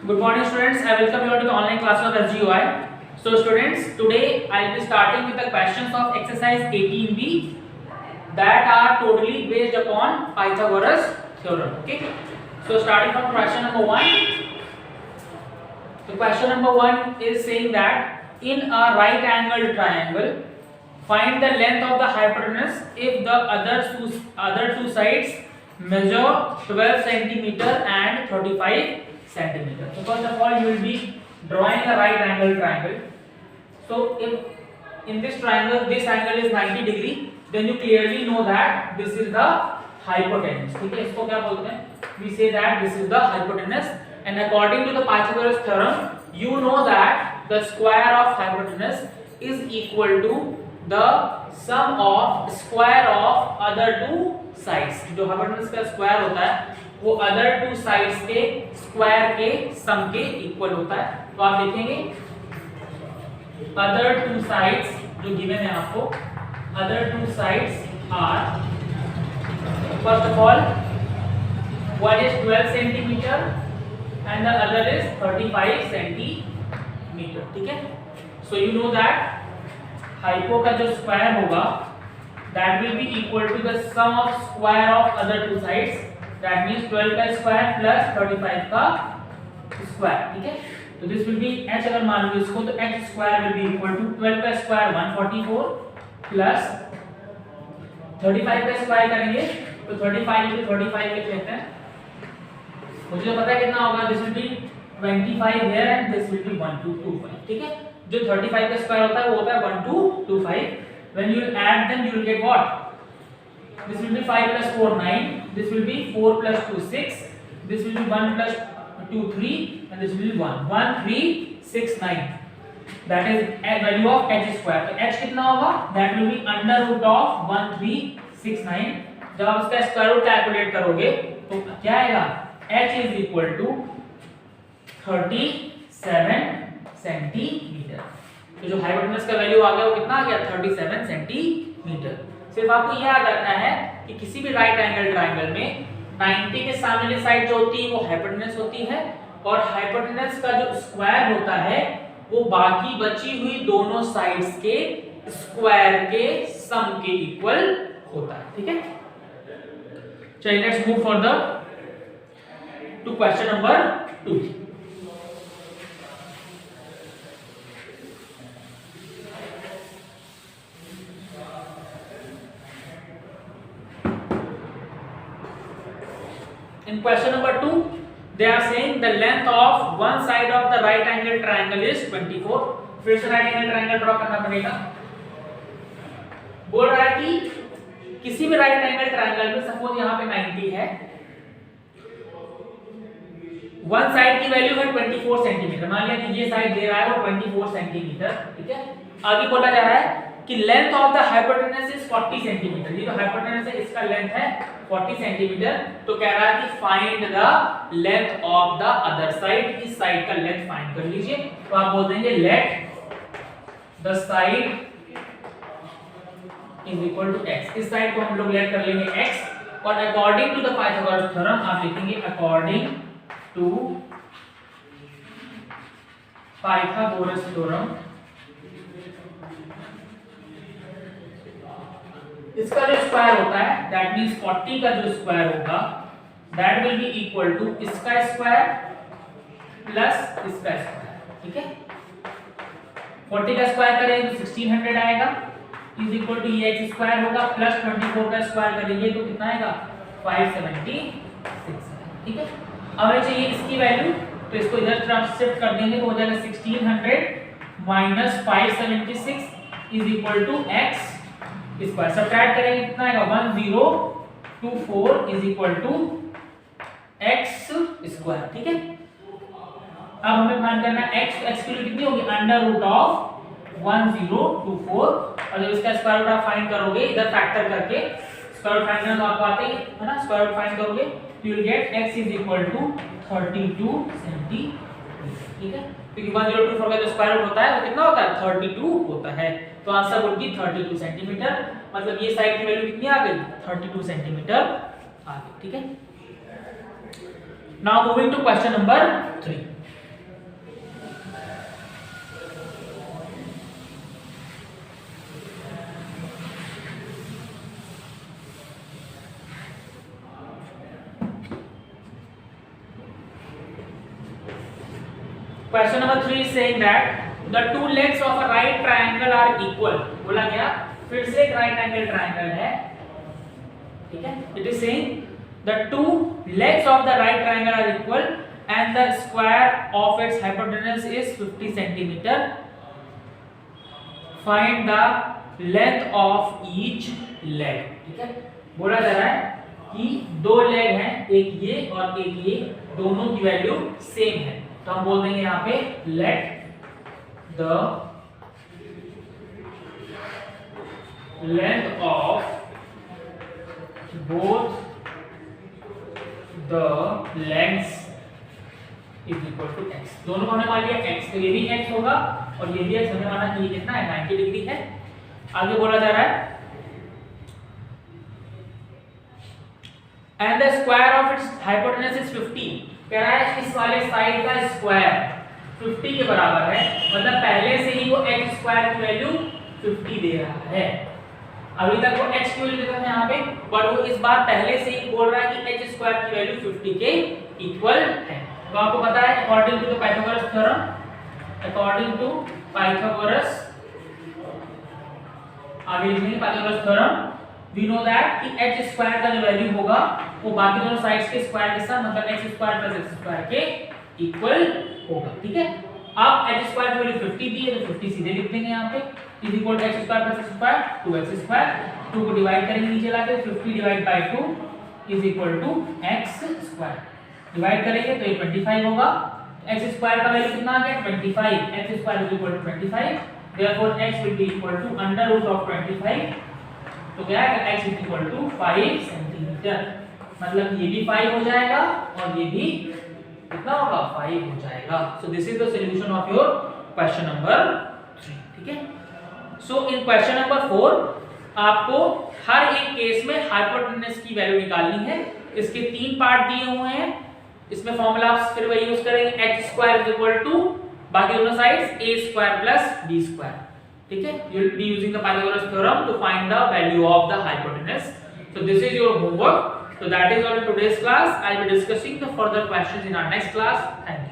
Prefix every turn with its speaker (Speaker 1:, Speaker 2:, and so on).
Speaker 1: Good morning students, I welcome you all to the online class of SGUI. So students, today I will be starting with the questions of exercise 18b that are totally based upon Pythagoras theorem. Okay. So starting from question number 1. The question number 1 is saying that in a right angled triangle, find the length of the hypotenuse if the other two sides measure 12 centimeter and 35 centimeter. So first of all, you will be drawing a right angle triangle. So if in this triangle this angle is 90 degree, then you clearly know that this is the hypotenuse. ठीक है, इसको क्या बोलते हैं? We say that this is the hypotenuse, and according to the Pythagoras theorem, you know that the square of hypotenuse is equal to the sum of square of other two sides. जो hypotenuse का square होता है वो other two sides के square के sum के equal होता है. तो आप लिखेंगे अदर टू साइड्स जो गिवन है आपको, other two sides are first of all one is 12 centimetre and the other is 35 centimetre. ठीक है, so you know that hypo का जो स्क्वायर होगा that will be equal to the sum of square of other two sides. That means 12 का square plus 35 का square. ठीक है, तो दिस विल बी h. अगर मान लो इसको तो h square will be equal to 12 का स्क्वायर 144 प्लस 35 का स्क्वायर करेंगे तो 35 into 35 लिख लेते हैं. मुझे पता है कितना होगा. This will be 25 here and this will be 1225. ठीक है, जो 35 का स्क्वायर होता है वो होता है 1225. When you will add them you will get what? This will be 5 plus 4 9. This will be 4 plus 2 6. This will be 1 plus 2 3 and this will be 1 1 3 6 9. That is value of h square. तो h कितना होगा? That will be under root of 1 3 6 9. जब आप इसका square root calculate करोगे तो क्या आएगा? h is equal to 37 centimetre. तो जो हाइपोटेनस का वैल्यू आ गया वो कितना आ गया? 37 सेंटीमीटर. सिर्फ आपको याद रखना है कि किसी भी राइट एंगल ट्रायंगल में 90 के सामने वाली साइड जो होती है वो हाइपोटेनस होती है और हाइपोटेनस का जो स्क्वायर होता है वो बाकी बची हुई दोनों साइड्स के स्क्वायर के सम के इक्वल होता है. ठीक है, चलिए let's move for the two question number 2. In question number 2, they are saying the length of one side of the right angle triangle is 24. फिर से right angle triangle ड्रॉ करना पड़ेगा. बोल रहा है कि किसी भी right angle triangle में सपोज यहाँ पे 90 है, वन साइड की वैल्यू है 24 सेंटीमीटर. मान लिया कि ये साइड दे रहा है वो 24 सेंटीमीटर. ठीक है, आगे बोला जा रहा है कि length of the hypotenuse is 40 centimetre. ये जो हाइपोटेनस है इसका लेंथ है 40 सेंटीमीटर. तो कह रहा है कि find the length of the other side. इस साइड का लेंथ फाइंड कर लीजिए. तो आप बोल देंगे let the side is equal to x. इस साइड को हम लोग लेट कर लेंगे x और according to the Pythagoras theorem आप लिखेंगे अकॉर्डिंग टू पाइथागोरस थ्योरम इसका जो स्क्वायर होता है दैट मींस 40 का जो स्क्वायर होगा that will be equal to इसका स्क्वायर प्लस इसका स्क्वायर. ठीक है, 40 का स्क्वायर करेंगे तो 1600 आएगा इज इक्वल टू ये x स्क्वायर होगा प्लस 24 का स्क्वायर करेंगे तो कितना आएगा? 576. ठीक है, हमें चाहिए इसकी वैल्यू तो इसको इधर तरफ शिफ्ट कर देंगे तो हो जाएगा 1600 minus 576 is equal to x square. Subtract करेंगे कितना आएगा? 1024 is equal to x square. ठीक है, अब हमें फाइंड करना है x की वैल्यू कितनी होगी? अंडर रूट ऑफ 1024 और जब इसका स्क्वायर रूट आप फाइंड करोगे इधर फैक्टर करके स्क्वायर रूट फाइंड करना तो आपको आते ही है ना. स्क्वायर रूट फाइंड करोगे you will get x is equal to 32 centimetre. ठीक है, क्योंकि 1024 का जो स्क्वायर रूट होता है वो कितना होता है? 32 होता है. तो आंसर वुड बी 32 सेंटीमीटर. मतलब ये साइड की वैल्यू कितनी आ गई? 32 सेंटीमीटर आ गई. ठीक है, now moving to question number 3. Question number 3 is saying that the two legs of a right triangle are equal. बोला गया फिर से एक right angle triangle है, ठीक है. It is saying the two legs of the right triangle are equal and the square of its hypotenuse is 50 centimeter. Find the length of each leg. ठीक है. बोला जा रहा है कि दो लेग हैं, एक ये और एक ये, दोनों की वैल्यू सेम है, तो हम बोल देंगे यहाँ पे let the length of both the legs is equal to x. दोनों को हमने मान लिया x, तो ये भी x होगा और ये भी x. हमने माना कि ये कितना है 90 डिग्री है. आगे बोला जा रहा है and the square of its hypotenuse is 50. कह रहा है इस वाले साइड का स्क्वायर 50 के बराबर है, मतलब पहले से ही वो x स्क्वायर की वैल्यू 50 दे रहा है. अभी तक वो x की वैल्यू देता था यहाँ पे, बट वो इस बार पहले से ही बोल रहा है कि h स्क्वायर की वैल्यू 50 के इक्वल है. तो आपको पता है according to the Pythagoras theorem, according to Pythagoras, आगे लिखेंगे Pythagoras theorem, we know that कि h स्क्वायर का जो वैल्यू होगा वो बाकी दोनों साइड्स के स्क्वायर के साथ, मतलब x square plus x square के इक्वल होगा. ठीक है. अब h स्क्वायर की वैल्यू 50 दी है तो 50 सीधे लिख देंगे यहाँ पे, is equal to x square plus x square 2x square. 2 को डिवाइड करेंगे नीचे लाके, 50 divide by 2 is equal to x square. Divide करेंगे तो ये 25 होगा. x स्क्वायर का वैल्यू कितना आ गया 25. x square is equal to 25, therefore x will be equal to under root of 25. तो क्या है x is equal to 5 centimetre, मतलब ये भी 5 हो जाएगा और ये भी कितना होगा 5 हो जाएगा. So this is the solution of your question number 3. ठीक है. सो इन क्वेश्चन नंबर 4 आपको हर एक केस में हाइपोटेन्यूज की वैल्यू निकालनी है. इसके 3 पार्ट दिए हुए हैं. इसमें फॉर्मूला आप फिर वही यूज करेंगे, h square is equal to बाकी दोनों sides a square plus b square. ठीक है. You will be using the Pythagoras theorem to find the value of the hypotenuse. So this is your homework. So that is all in today's class. I will be discussing the further questions in our next class. Thank you.